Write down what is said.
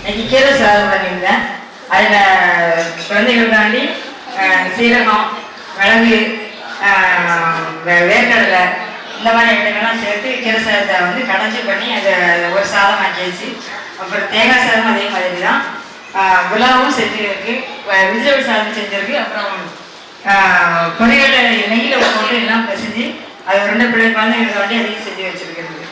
இன்னைக்கு கீரை சாதம் பண்ணியிருந்தேன். அதில் குழந்தைகளுக்காண்டி சீரகம், மிளகு, வேர்க்கடலை இந்த மாதிரி ஐட்டங்கள்லாம் சேர்த்து கீரை சாதத்தை வந்து கடைஞ்சி பண்ணி அதை ஒரு சாதம் ஆக்கியாச்சு. அப்புறம் தேங்காய் சாதம் அதே மாதிரி தான். புலாவும் செஞ்சுருக்கு, வெஜிடபிள் சாதம் செஞ்சுருக்கு. அப்புறம் பொரியல் நெய்யில் போட்டு எல்லாம் செஞ்சு அது 2 பிள்ளை குழந்தைங்களுக்கு வேண்டி அதையும் செஞ்சு வச்சுருக்கிறது.